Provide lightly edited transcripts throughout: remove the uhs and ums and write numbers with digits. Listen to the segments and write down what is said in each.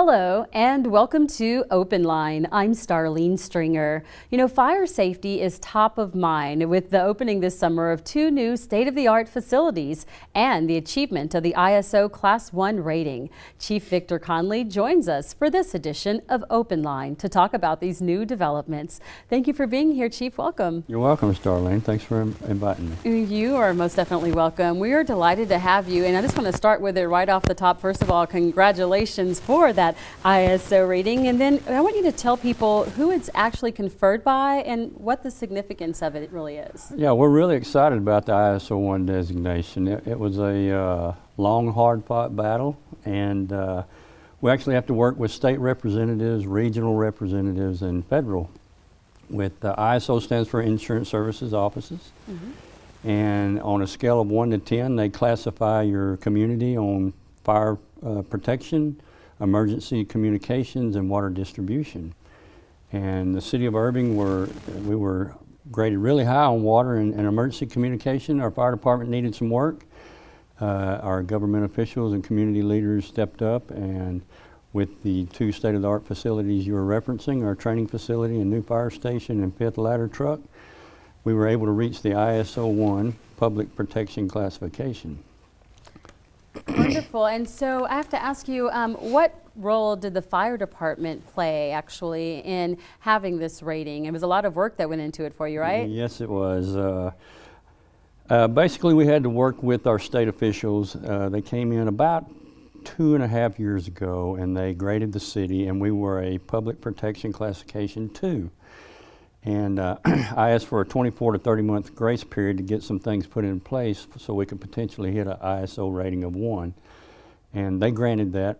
Hello and welcome to Open Line. I'm Starlene Stringer. You know, fire safety is top of mind with the opening this summer of two new state-of-the-art facilities and the achievement of the ISO Class 1 rating. Chief Victor Conley joins us for this edition of Open Line to talk about these new developments. Thank you for being here, Chief. Welcome. You're welcome, Starlene. Thanks for inviting me. You are most definitely welcome. We are delighted to have you, and I just want to start with it right off the top. First of all, congratulations for that ISO rating, and then I want you to tell people who it's actually conferred by and what the significance of it really is. Yeah, we're really excited about the ISO 1 designation. It was a long, hard-fought battle, and we actually have to work with state representatives, regional representatives, and federal. With ISO stands for Insurance Services Offices, and on a scale of 1 to 10, they classify your community on fire protection, emergency communications, and water distribution. And the city of Irving, we were graded really high on water and emergency communication. Our fire department needed some work. Our government officials and community leaders stepped up, and with the two state-of-the-art facilities you were referencing, our training facility and new fire station and fifth ladder truck, we were able to reach the ISO 1 public protection classification. Wonderful. And so I have to ask you, what role did the fire department play actually in having this rating? It was a lot of work that went into it for you, right? Yes, it was. Basically, we had to work with our state officials. They came in about 2.5 years ago, and they graded the city, and we were a public protection classification 2. And I asked for a 24 to 30 month grace period to get some things put in place so we could potentially hit an ISO rating of 1. And they granted that.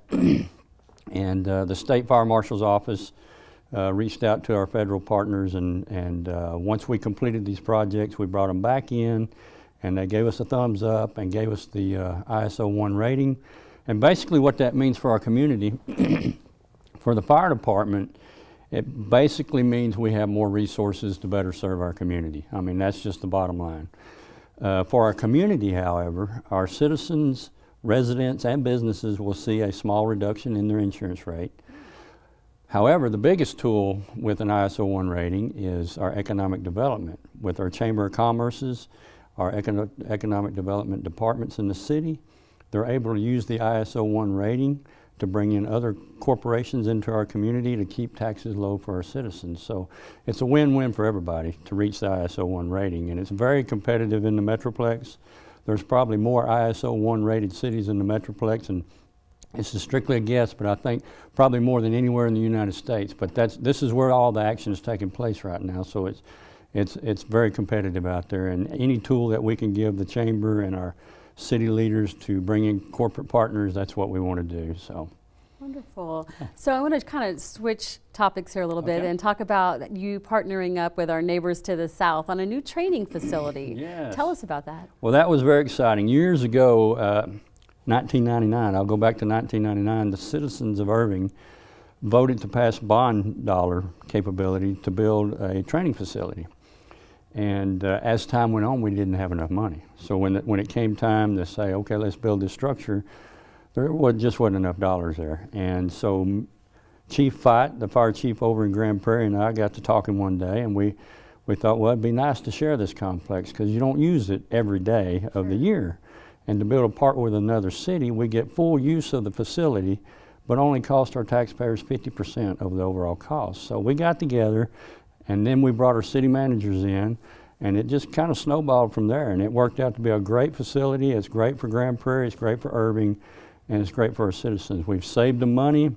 And the State Fire Marshal's Office reached out to our federal partners, and once we completed these projects, we brought them back in, and they gave us a thumbs up and gave us the ISO 1 rating. And basically what that means for our community, for the fire department, it basically means we have more resources to better serve our community. I mean, that's just the bottom line. For our community, however, our citizens, residents, and businesses will see a small reduction in their insurance rate. However, the biggest tool with an ISO 1 rating is our economic development. With our Chamber of Commerce's, our economic development departments in the city, they're able to use the ISO 1 rating to bring in other corporations into our community to keep taxes low for our citizens. So it's a win-win for everybody to reach the ISO 1 rating, and it's very competitive in the Metroplex. There's probably more ISO 1 rated cities in the Metroplex, and this is strictly a guess, but I think probably more than anywhere in the United States. But this is where all the action is taking place right now, so it's very competitive out there, and any tool that we can give the Chamber and our city leaders to bring in corporate partners, that's what we want to do. So wonderful. So I want to kind of switch topics here a little bit and talk about you partnering up with our neighbors to the south on a new training facility. Yes. Tell us about that. Well, that was very exciting. Years ago, 1999, I'll go back to 1999, the citizens of Irving voted to pass bond dollar capability to build a training facility. And as time went on, we didn't have enough money. So when it came time to say, okay, let's build this structure, there just wasn't enough dollars there. And so Chief Fight, the fire chief over in Grand Prairie, and I got to talking one day, and we thought, well, it'd be nice to share this complex because you don't use it every day of the year. And to build a partner with another city, we get full use of the facility, but only cost our taxpayers 50% of the overall cost. So we got together, and then we brought our city managers in, and it just kind of snowballed from there. And it worked out to be a great facility. It's great for Grand Prairie, it's great for Irving, and it's great for our citizens. We've saved the money.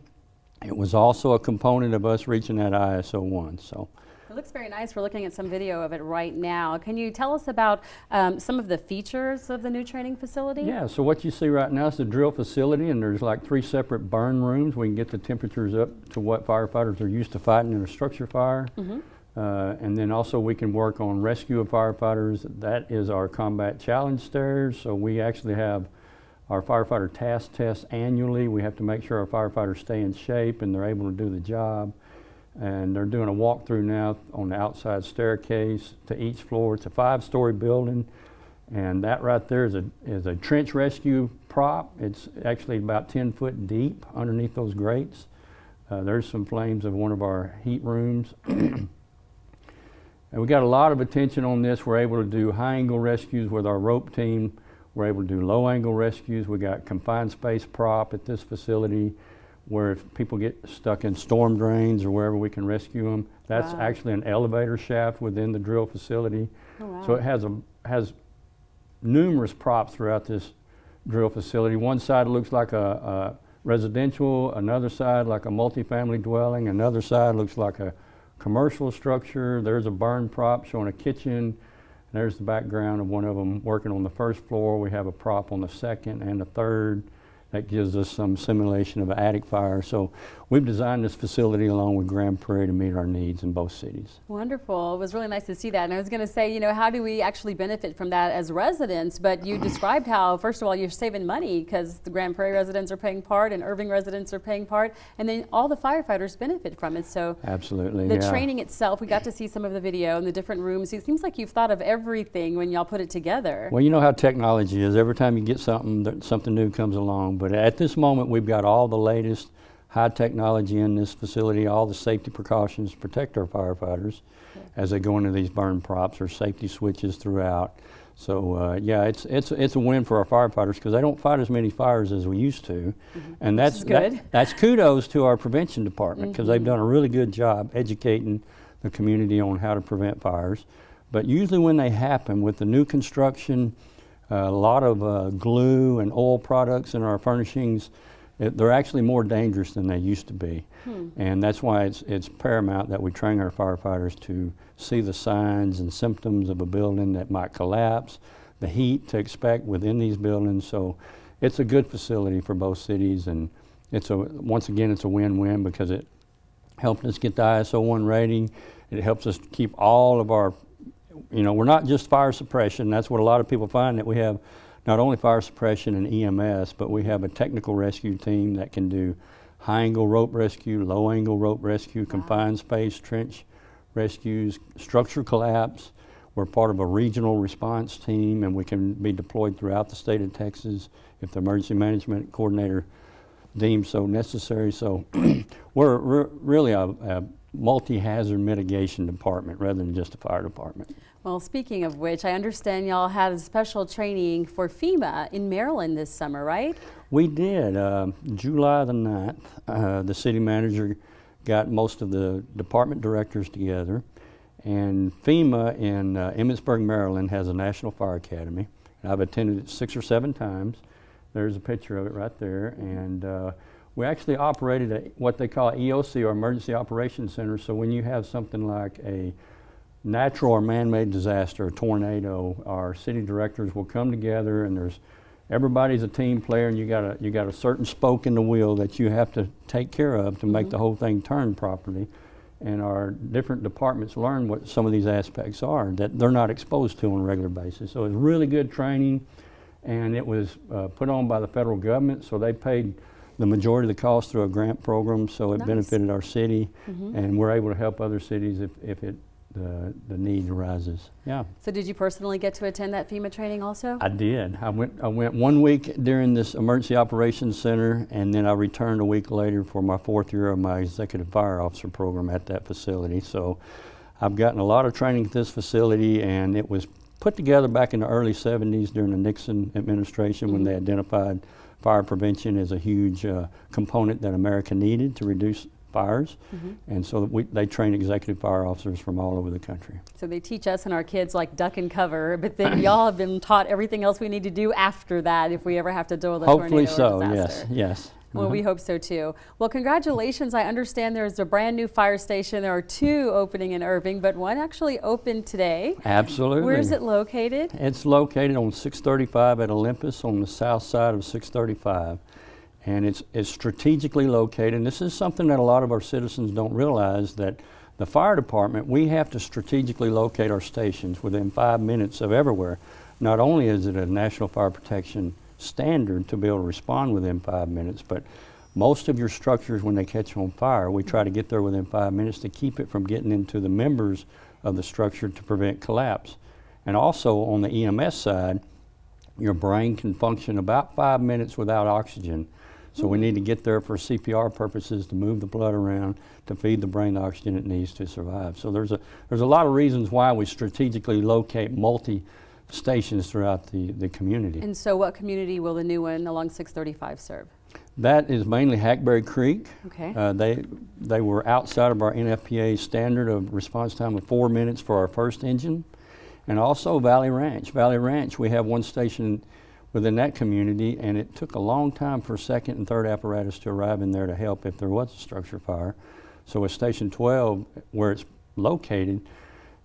It was also a component of us reaching that ISO 1. So it looks very nice. We're looking at some video of it right now. Can you tell us about some of the features of the new training facility? Yeah, so what you see right now is the drill facility, and there's like 3 separate burn rooms. We can get the temperatures up to what firefighters are used to fighting in a structure fire. And then also we can work on rescue of firefighters. That is our combat challenge stairs. So we actually have our firefighter task tests annually. We have to make sure our firefighters stay in shape and they're able to do the job. And they're doing a walkthrough now on the outside staircase to each floor. It's a 5-story building, and that right there is a trench rescue prop. It's actually about 10 foot deep underneath those grates. There's some flames of one of our heat rooms. And we got a lot of attention on this. We're able to do high angle rescues with our rope team. We're able to do low angle rescues. We got confined space prop at this facility where if people get stuck in storm drains or wherever, we can rescue them. That's actually an elevator shaft within the drill facility. Oh, wow. So it has numerous props throughout this drill facility. One side looks like a residential, another side like a multifamily dwelling, another side looks like a commercial structure. There's a burn prop showing a kitchen. There's the background of one of them working on the first floor. We have a prop on the second and the third. That gives us some simulation of an attic fire. So we've designed this facility along with Grand Prairie to meet our needs in both cities. Wonderful. It was really nice to see that. And I was going to say, you know, how do we actually benefit from that as residents? But you described how, first of all, you're saving money because the Grand Prairie residents are paying part and Irving residents are paying part. And then all the firefighters benefit from it. So absolutely, the training itself, we got to see some of the video in the different rooms. It seems like you've thought of everything when y'all put it together. Well, you know how technology is. Every time you get something, something new comes along. But at this moment, we've got all the latest high technology in this facility, all the safety precautions to protect our firefighters as they go into these burn props or safety switches throughout. So yeah, it's a win for our firefighters because they don't fight as many fires as we used to, and that's good. That's kudos to our prevention department because they've done a really good job educating the community on how to prevent fires. But usually when they happen with the new construction, a lot of glue and oil products in our furnishings, they're actually more dangerous than they used to be. And that's why it's paramount that we train our firefighters to see the signs and symptoms of a building that might collapse, the heat to expect within these buildings. So it's a good facility for both cities, and once again, it's a win-win because it helped us get the ISO 1 rating. It helps us keep all of our, you know, we're not just fire suppression. That's what a lot of people find, that we have not only fire suppression and EMS, but we have a technical rescue team that can do high angle rope rescue, low angle rope rescue, confined space, trench rescues, structure collapse. We're part of a regional response team, and we can be deployed throughout the state of Texas if the emergency management coordinator deems so necessary. So we're really a multi-hazard mitigation department rather than just a fire department. Well, speaking of which, I understand y'all had a special training for FEMA in Maryland this summer, right? We did. July the 9th, the city manager got most of the department directors together, and FEMA in Emmitsburg, Maryland has a National Fire Academy. I've attended it 6 or 7 times. There's a picture of it right there, and we actually operated what they call EOC, or Emergency Operations Center. So when you have something like a natural or man-made disaster, a tornado, our city directors will come together, and everybody's a team player, and you got a certain spoke in the wheel that you have to take care of to make the whole thing turn properly. And our different departments learn what some of these aspects are that they're not exposed to on a regular basis. So it's really good training, and it was put on by the federal government, so they paid the majority of the cost through a grant program, so it benefited our city, and we're able to help other cities if the need arises. Yeah. So did you personally get to attend that FEMA training also? I did. I went 1 week during this Emergency Operations Center, and then I returned a week later for my 4th year of my Executive Fire Officer program at that facility. So I've gotten a lot of training at this facility, and it was put together back in the early 70s during the Nixon administration when they identified fire prevention as a huge component that America needed to reduce fires, and so they train executive fire officers from all over the country. So they teach us and our kids like duck and cover, but then y'all have been taught everything else we need to do after that if we ever have to deal with a hopefully tornado so, or disaster. yes. Well, we hope so too. Well, congratulations. I understand there's a brand new fire station. There are 2 opening in Irving, but one actually opened today. Absolutely. Where is it located? It's located on 635 at Olympus on the south side of 635. And it's strategically located. And this is something that a lot of our citizens don't realize, that the fire department, we have to strategically locate our stations within 5 minutes of everywhere. Not only is it a national fire protection standard to be able to respond within 5 minutes, but most of your structures, when they catch on fire, we try to get there within 5 minutes to keep it from getting into the members of the structure to prevent collapse. And also on the EMS side, your brain can function about 5 minutes without oxygen. So we need to get there for CPR purposes, to move the blood around, to feed the brain the oxygen it needs to survive. So there's a lot of reasons why we strategically locate stations throughout the community. And so what community will the new one along 635 serve? That is mainly Hackberry Creek. Okay. They were outside of our NFPA standard of response time of 4 minutes for our first engine. And also Valley Ranch. Valley Ranch, we have one station within that community, and it took a long time for second and third apparatus to arrive in there to help if there was a structure fire. So with Station 12, where it's located,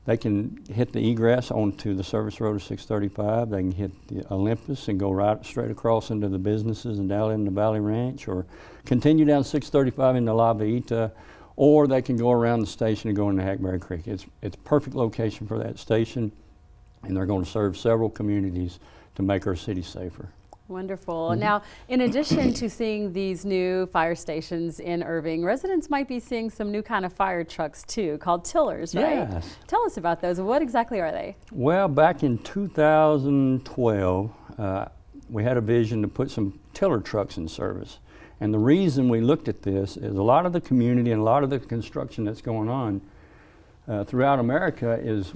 they can hit the egress onto the service road of 635. They can hit the Olympus and go right straight across into the businesses and down into Valley Ranch, or continue down 635 into La Villita, or they can go around the station and go into Hackberry Creek. It's a perfect location for that station, and they're going to serve several communities to make our city safer. Wonderful. Now, in addition to seeing these new fire stations in Irving, residents might be seeing some new kind of fire trucks too, called tillers, right? Yes. Tell us about those. What exactly are they? Well, back in 2012, we had a vision to put some tiller trucks in service. And the reason we looked at this is a lot of the community and a lot of the construction that's going on throughout America is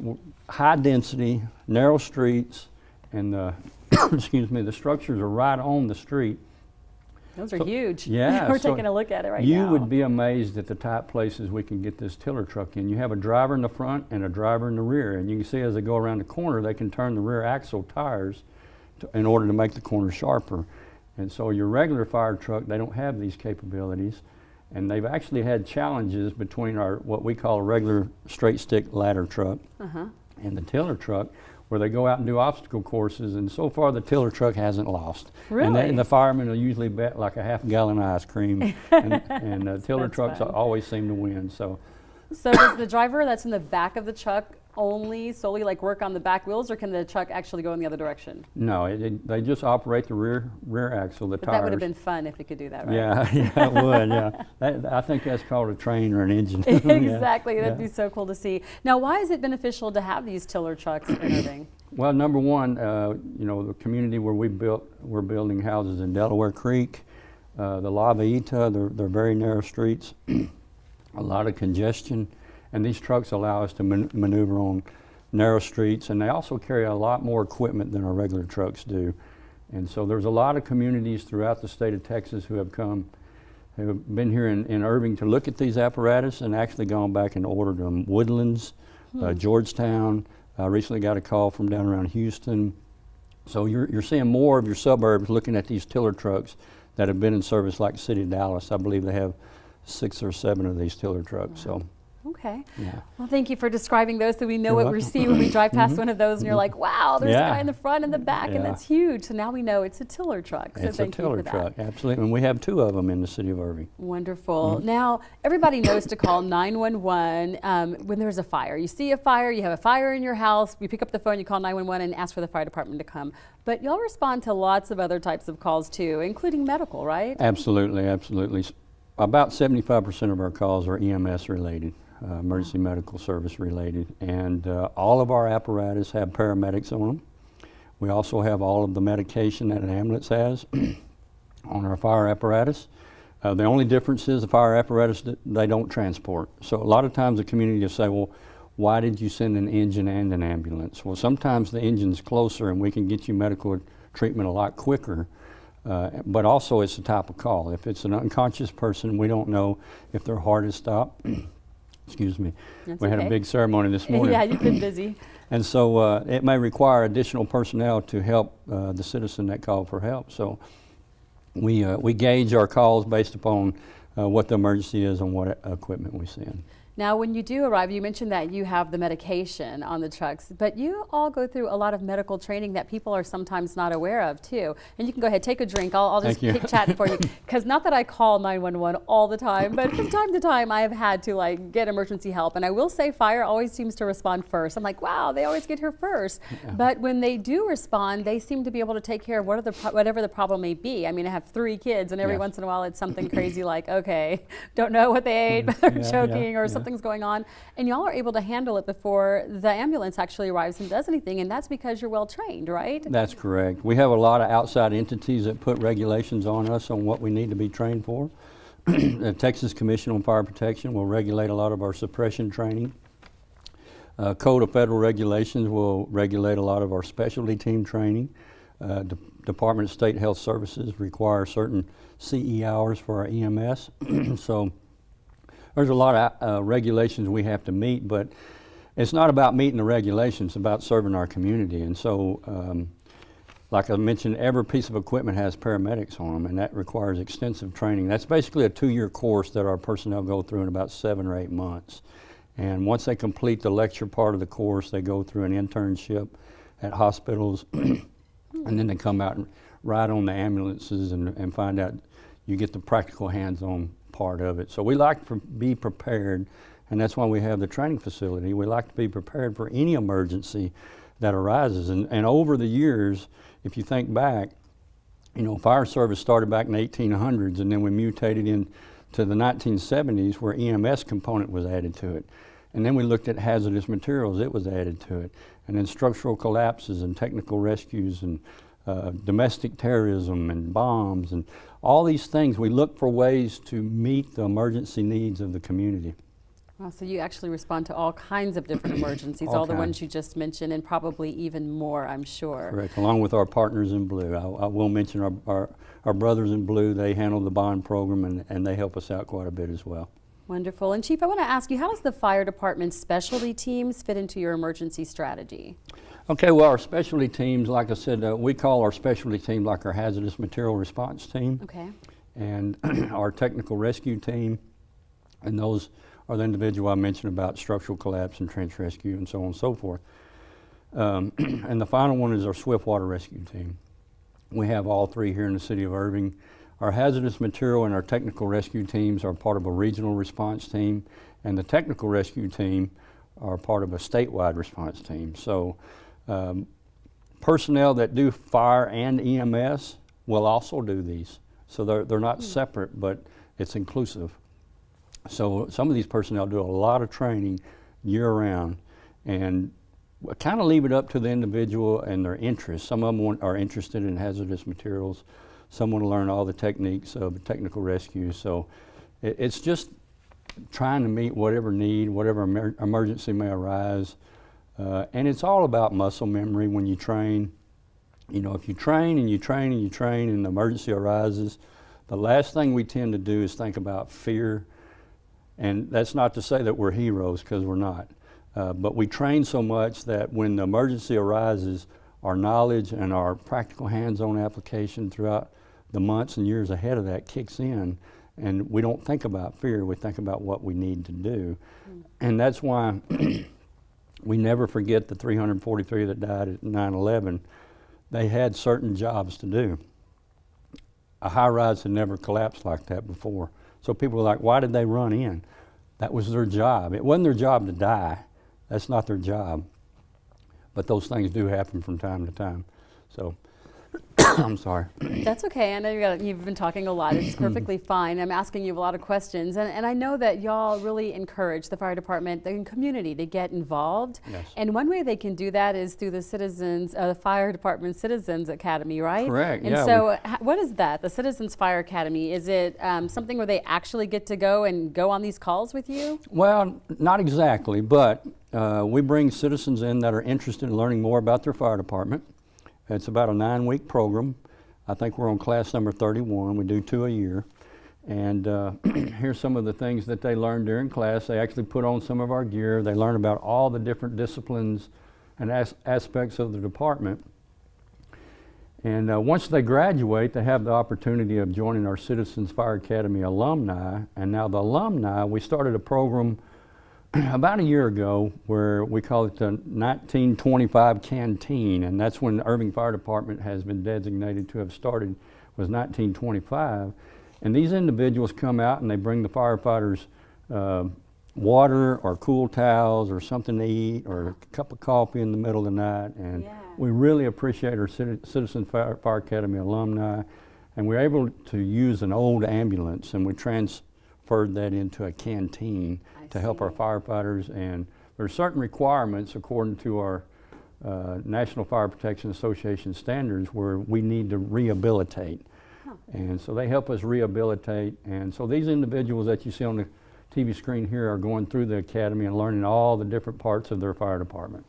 high density, narrow streets, and the excuse me, the structures are right on the street. Those are huge. Yeah. We're taking a look at it right now. You would be amazed at the tight places we can get this tiller truck in. You have a driver in the front and a driver in the rear, and you can see as they go around the corner, they can turn the rear axle tires in order to make the corner sharper. And so your regular fire truck, they don't have these capabilities, and they've actually had challenges between our what we call a regular straight stick ladder truck and the tiller truck, where they go out and do obstacle courses, and so far the tiller truck hasn't lost. Really? And the firemen will usually bet like a half gallon of ice cream, and tiller trucks fun. always seem to win. So does the driver that's in the back of the truck solely like work on the back wheels, or can the truck actually go in the other direction? no, they just operate the rear axle, the But tires. that would have been fun if it could do that, right? Yeah, it would, yeah. I think that's called a train or an engine. Exactly, Yeah. that'd be so cool to see. Now, why is it beneficial to have these tiller trucks in Irving? Well, number one, the community where we're building houses in Delaware Creek, the La Villita, they're very narrow streets, a lot of congestion, and these trucks allow us to maneuver on narrow streets, and they also carry a lot more equipment than our regular trucks do. And so there's a lot of communities throughout the state of Texas who have been here in Irving to look at these apparatus and actually gone back and ordered them. Woodlands, Georgetown. I recently got a call from down around Houston. So you're seeing more of your suburbs looking at these tiller trucks that have been in service, like the city of Dallas. I believe they have 6 or 7 of these tiller trucks. So. Okay. Yeah. Well, thank you for describing those so we know You're what welcome. we see when we drive past one of those and you're like, wow, there's a Yeah. guy in the front and the back, and Yeah. that's huge. So now we know it's a tiller truck. So It's a thank you tiller for that. truck, absolutely. And we have 2 of them in the city of Irving. Wonderful. Now, everybody knows to call 911 when there's a fire. You see a fire, you have a fire in your house, you pick up the phone, you call 911 and ask for the fire department to come. But y'all respond to lots of other types of calls too, including medical, right? Absolutely, absolutely. About 75% of our calls are EMS related, emergency medical service related. And all of our apparatus have paramedics on them. We also have all of the medication that an ambulance has on our fire apparatus. The only difference is the fire apparatus, they don't transport. So a lot of times the community will say, well, why did you send an engine and an ambulance? Well, sometimes the engine's closer and we can get you medical treatment a lot quicker. But also it's the type of call. If it's an unconscious person, we don't know if their heart has stopped. Excuse me. That's We had okay. a big ceremony this morning. Yeah, you've been busy. And so it may require additional personnel to help the citizen that called for help. So we gauge our calls based upon what the emergency is and what equipment we send. Now, when you do arrive, you mentioned that you have the medication on the trucks, but you all go through a lot of medical training that people are sometimes not aware of too. And you can go ahead, take a drink. I'll just Thank you. keep chatting for you. Because not that I call 911 all the time, but from time to time I have had to like get emergency help. And I will say fire always seems to respond first. I'm like, wow, they always get here first. Yeah. But when they do respond, they seem to be able to take care of whatever the problem may be. I mean, I have 3 kids, and every Yeah. once in a while it's something crazy like, okay, don't know what they ate, but they're Yeah, choking yeah, or yeah. something something's going on, and y'all are able to handle it before the ambulance actually arrives and does anything, and that's because you're well trained, right? That's correct. We have a lot of outside entities that put regulations on us on what we need to be trained for. The Texas Commission on Fire Protection will regulate a lot of our suppression training. Code of Federal Regulations will regulate a lot of our specialty team training. Department of State Health Services require certain CE hours for our EMS. So there's a lot of regulations we have to meet, but it's not about meeting the regulations, it's about serving our community. And so, like I mentioned, every piece of equipment has paramedics on them, and that requires extensive training. That's basically a 2-year course that our personnel go through in about 7 or 8 months. And once they complete the lecture part of the course, they go through an internship at hospitals, and then they come out and ride on the ambulances and find out you get the practical hands-on part of it. So we like to be prepared, and that's why we have the training facility. We like to be prepared for any emergency that arises. And over the years, if you think back, you know, fire service started back in the 1800s, and then we mutated into the 1970s where EMS component was added to it. And then we looked at hazardous materials, it was added to it. And then structural collapses and technical rescues and domestic terrorism and bombs and all these things. We look for ways to meet the emergency needs of the community. Wow, so you actually respond to all kinds of different emergencies, all the ones you just mentioned, and probably even more, I'm sure. Correct, along with our partners in Blue. I will mention our brothers in Blue. They handle the bond program, and they help us out quite a bit as well. Wonderful. And Chief, I want to ask you, how does the fire department's specialty teams fit into your emergency strategy? Okay, well, our specialty teams, like I said, we call our specialty team like our hazardous material response team. Okay. And our technical rescue team, and those are the individual I mentioned about structural collapse and trench rescue and so on and so forth. And the final one is our swift water rescue team. We have all three here in the city of Irving. Our hazardous material and our technical rescue teams are part of a regional response team, and the technical rescue team are part of a statewide response team. So personnel that do fire and EMS will also do these. So they're not separate, but it's inclusive. So some of these personnel do a lot of training year-round, and kind of leave it up to the individual and their interests. Some of them are interested in hazardous materials. Some want to learn all the techniques of technical rescue. So it's just trying to meet whatever need, whatever emergency may arise. And it's all about muscle memory when you train. You know, if you train and you train and you train and the emergency arises, the last thing we tend to do is think about fear. And that's not to say that we're heroes, because we're not. But we train so much that when the emergency arises, our knowledge and our practical hands-on application throughout the months and years ahead of that kicks in, and we don't think about fear, we think about what we need to do. And that's why we never forget the 343 that died at 9/11. They had certain jobs to do. A high-rise had never collapsed like that before. So people were like, why did they run in? That was their job. It wasn't their job to die. That's not their job. But those things do happen from time to time. So, I'm sorry. That's okay. I know you've been talking a lot. It's perfectly fine. I'm asking you a lot of questions. And I know that y'all really encourage the fire department and community to get involved. Yes. And one way they can do that is through the Fire Department Citizens Academy, right? Correct. And so what is that, the Citizens Fire Academy? Is it something where they actually get to go on these calls with you? Well, not exactly, but we bring citizens in that are interested in learning more about their fire department. It's about a 9-week program. I think we're on class number 31. We do 2 a year. And here's some of the things that they learn during class. They actually put on some of our gear. They learn about all the different disciplines and aspects of the department. And once they graduate, they have the opportunity of joining our Citizens Fire Academy alumni. And now the alumni, we started a program about a year ago where we call it the 1925 Canteen, and that's when the Irving Fire Department has been designated to have started, was 1925. And these individuals come out and they bring the firefighters water or cool towels or something to eat or a cup of coffee in the middle of the night. And we really appreciate our Citizen Fire Academy alumni. And we're able to use an old ambulance, and we transfer transferred that into a canteen to help our firefighters. And there are certain requirements according to our National Fire Protection Association standards where we need to rehabilitate. And so they help us rehabilitate. And so these individuals that you see on the TV screen here are going through the academy and learning all the different parts of their fire department.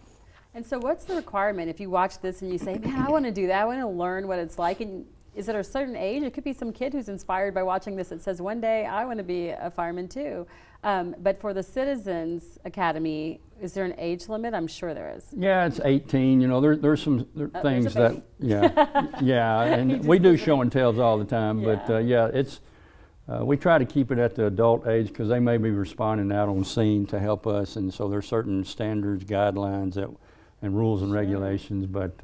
And so what's the requirement if you watch this and you say, man, I want to do that, I want to learn what it's like? And is it a certain age? It could be some kid who's inspired by watching this that says, one day I want to be a fireman too. But for the Citizens Academy, is there an age limit? I'm sure there is. Yeah, it's 18. You know, there's some things that, yeah, and we do show and tells all the time. Yeah. But yeah, it's we try to keep it at the adult age because they may be responding out on scene to help us, and so there's certain standards, guidelines, and rules and regulations. But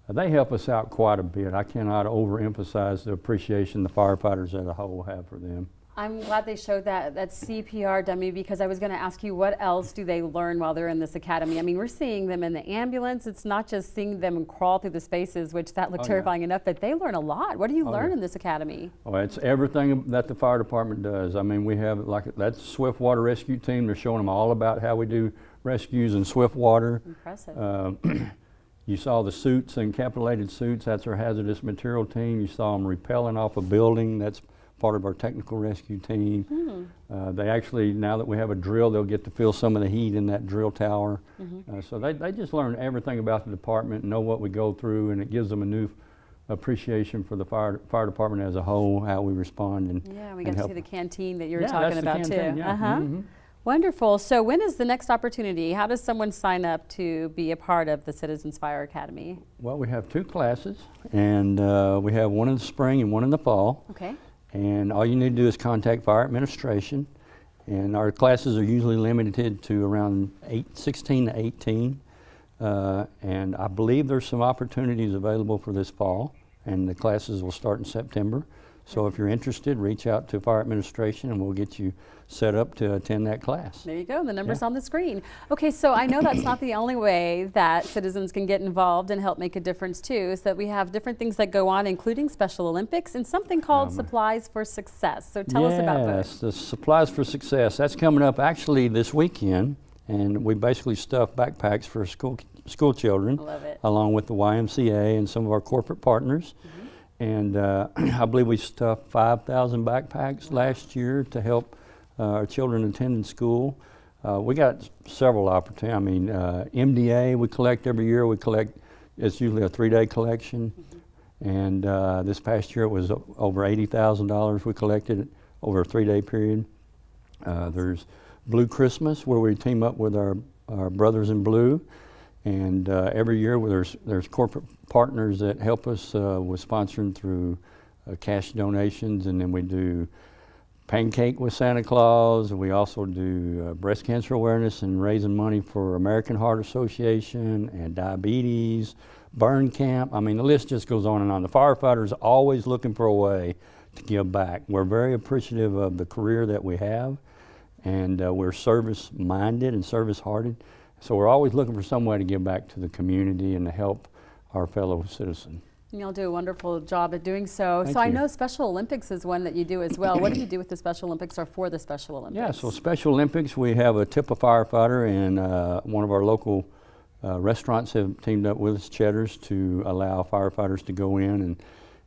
they help us out quite a bit. I cannot overemphasize the appreciation the firefighters as a whole have for them. I'm glad they showed that CPR dummy, because I was going to ask you, what else do they learn while they're in this academy? I mean, we're seeing them in the ambulance. It's not just seeing them crawl through the spaces, which that looked terrifying enough, but they learn a lot. What do you learn in this academy? Oh, it's everything that the fire department does. I mean, we have that's Swift Water Rescue Team. They're showing them all about how we do rescues in swift water. Impressive. You saw the suits, encapsulated suits. That's our hazardous material team. You saw them rappelling off a building. That's part of our technical rescue team. They actually, now that we have a drill, they'll get to feel some of the heat in that drill tower. So they just learn everything about the department, know what we go through, and it gives them a new appreciation for the fire department as a whole, how we respond. And yeah, we got to see the canteen that you were that's talking the about canteen, too. Yeah. Wonderful. So when is the next opportunity? How does someone sign up to be a part of the Citizens Fire Academy? Well, we have 2 classes, and we have one in the spring and one in the fall. Okay. And all you need to do is contact fire administration. And our classes are usually limited to around 16 to 18. And I believe there's some opportunities available for this fall, and the classes will start in September. So if you're interested, reach out to fire administration and we'll get you set up to attend that class. There you go, the number's on the screen. Okay, so I know that's not the only way that citizens can get involved and help make a difference too, is that we have different things that go on, including Special Olympics and something called Supplies for Success. So tell us about those. Yes, the Supplies for Success. That's coming up actually this weekend, and we basically stuff backpacks for school children. Love it. Along with the YMCA and some of our corporate partners. And I believe we stuffed 5,000 backpacks last year to help our children attending school. We got several opportunities. I mean, MDA we collect every year. It's usually a 3-day collection. And this past year it was over $80,000 we collected over a 3-day period. There's Blue Christmas, where we team up with our Brothers in Blue. And every year there's corporate partners that help us with sponsoring through cash donations, and then we do Pancake with Santa Claus. We also do breast cancer awareness and raising money for American Heart Association and diabetes, burn camp. I mean, the list just goes on and on. The firefighters are always looking for a way to give back. We're very appreciative of the career that we have, and we're service-minded and service-hearted. So we're always looking for some way to give back to the community and to help our fellow citizens. You'll do a wonderful job at doing so. Thank so you. I know Special Olympics is one that you do as well. What do you do with the Special Olympics or for the Special Olympics? Yeah, so Special Olympics, we have a tip a firefighter, and one of our local restaurants have teamed up with us, Cheddar's, to allow firefighters to go in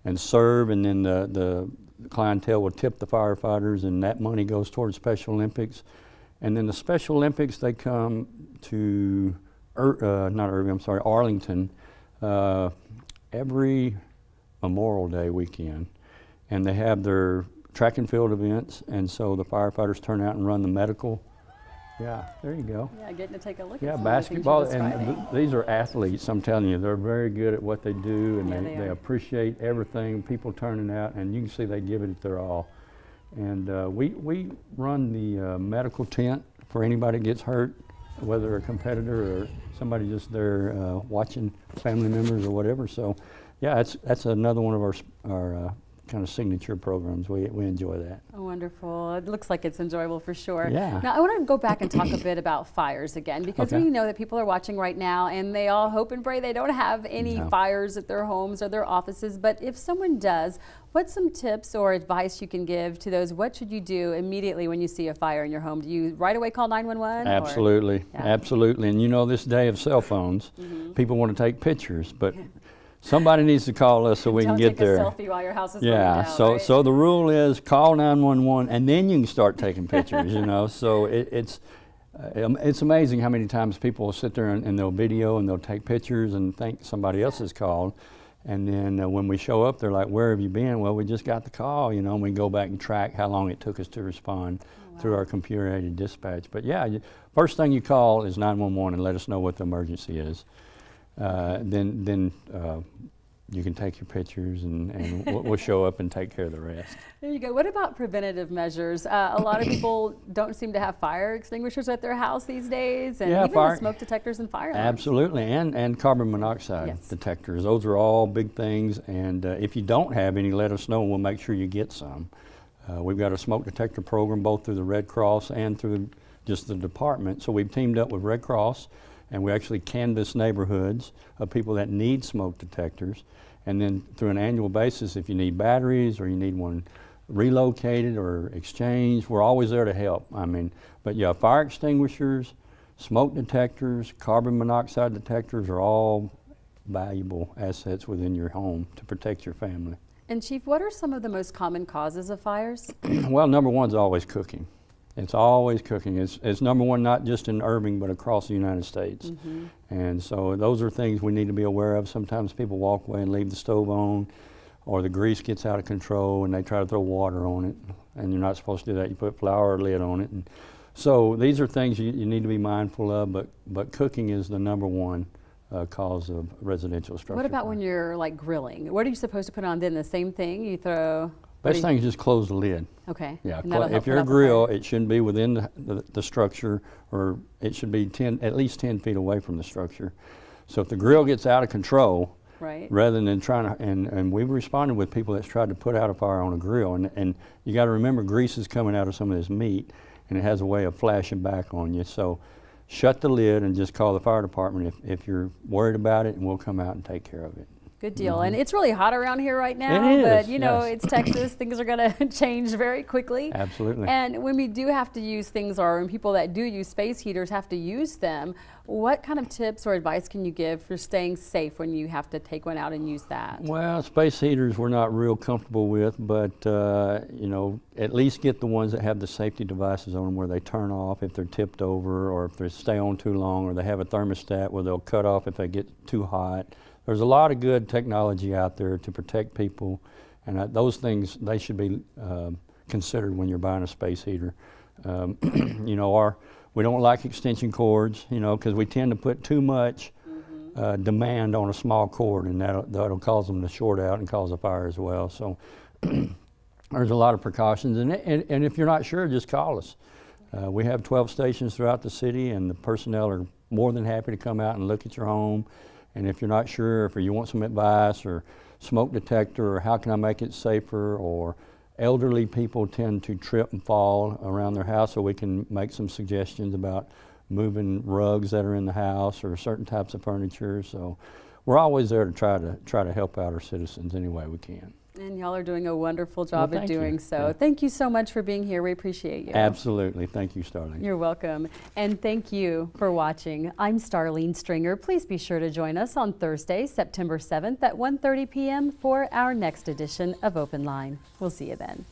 and serve, and then the clientele will tip the firefighters, and that money goes towards Special Olympics. And then the Special Olympics, they come to Arlington every Memorial Day weekend, and they have their track and field events, and so the firefighters turn out and run the medical. Yeah, there you go. Yeah, getting to take a look at Yeah, some basketball, of the things you're and describing. these are athletes, I'm telling you, they're very good at what they do, and Yeah, they appreciate everything, people turning out, and you can see they give it their all. And we run the medical tent for anybody that gets hurt, whether a competitor or somebody just there watching family members or whatever. So yeah, that's another one of our kind of signature programs. We enjoy that. Oh, wonderful. It looks like it's enjoyable for sure. Yeah. Now, I want to go back and talk a bit about fires again, because Okay. we know that people are watching right now and they all hope and pray they don't have any No. fires at their homes or their offices. But if someone does, what's some tips or advice you can give to those? What should you do immediately when you see a fire in your home? Do you right away call 911? Absolutely, Yeah. absolutely. And you know, this day of cell phones, people want to take pictures, but somebody needs to call us so we Don't can get take there. a selfie while your house is burning Yeah, down, so right? so the rule is call 911 and then you can start taking pictures, you know. So it's amazing how many times people will sit there and they'll video and they'll take pictures and think somebody else has called. And then when we show up, they're like, where have you been? Well, we just got the call, you know, and we go back and track how long it took us to respond through our computer-aided dispatch. But yeah, first thing you call is 911 and let us know what the emergency is. Then you can take your pictures and we'll show up and take care of the rest. There you go. What about preventative measures? A lot of people don't seem to have fire extinguishers at their house these days, and Yeah, even the smoke detectors and fire alarms. Absolutely, and carbon monoxide Yes. detectors. Those are all big things, and if you don't have any, let us know and we'll make sure you get some. We've got a smoke detector program both through the Red Cross and through just the department. So we've teamed up with Red Cross, and we actually canvass neighborhoods of people that need smoke detectors. And then through an annual basis, if you need batteries or you need one relocated or exchanged, we're always there to help. I mean, but yeah, fire extinguishers, smoke detectors, carbon monoxide detectors are all valuable assets within your home to protect your family. And Chief, what are some of the most common causes of fires? Well, number one's always cooking. It's always cooking. It's number one, not just in Irving, but across the United States. And so those are things we need to be aware of. Sometimes people walk away and leave the stove on, or the grease gets out of control and they try to throw water on it. And you're not supposed to do that. You put flour or lid on it. And so these are things you need to be mindful of, but cooking is the number one cause of residential structure. What about fire. when you're like grilling? What are you supposed to put on then? The same thing? You throw... Best thing is just close the lid. Okay. Yeah, And that'll help if you're put a out the grill, fire. it shouldn't be within the structure, or it should be at least 10 feet away from the structure. So if the grill gets out of control, Right. rather than trying to, and we've responded with people that's tried to put out a fire on a grill, and you got to remember grease is coming out of some of this meat, and it has a way of flashing back on you. So shut the lid and just call the fire department if you're worried about it, and we'll come out and take care of it. Good deal. And it's really hot around here right now, It is, but you know, yes. it's Texas. Things are going to change very quickly. Absolutely. And when we do have to use things, or when people that do use space heaters have to use them, what kind of tips or advice can you give for staying safe when you have to take one out and use that? Well, space heaters we're not real comfortable with, but you know, at least get the ones that have the safety devices on them where they turn off if they're tipped over, or if they stay on too long, or they have a thermostat where they'll cut off if they get too hot. There's a lot of good technology out there to protect people, and those things, they should be considered when you're buying a space heater. You know, we don't like extension cords, you know, because we tend to put too much demand on a small cord, and that'll cause them to short out and cause a fire as well. So there's a lot of precautions, and if you're not sure, just call us. We have 12 stations throughout the city, and the personnel are more than happy to come out and look at your home. And if you're not sure, if you want some advice, or smoke detector, or how can I make it safer, or elderly people tend to trip and fall around their house, so we can make some suggestions about moving rugs that are in the house or certain types of furniture. So we're always there to try to help out our citizens any way we can. And y'all are doing a wonderful job at thank you. doing so. Yeah. Thank you so much for being here. We appreciate you. Absolutely. Thank you, Starling. You're welcome. And thank you for watching. I'm Starlene Stringer. Please be sure to join us on Thursday, September 7th at 1:30 p.m. for our next edition of Open Line. We'll see you then.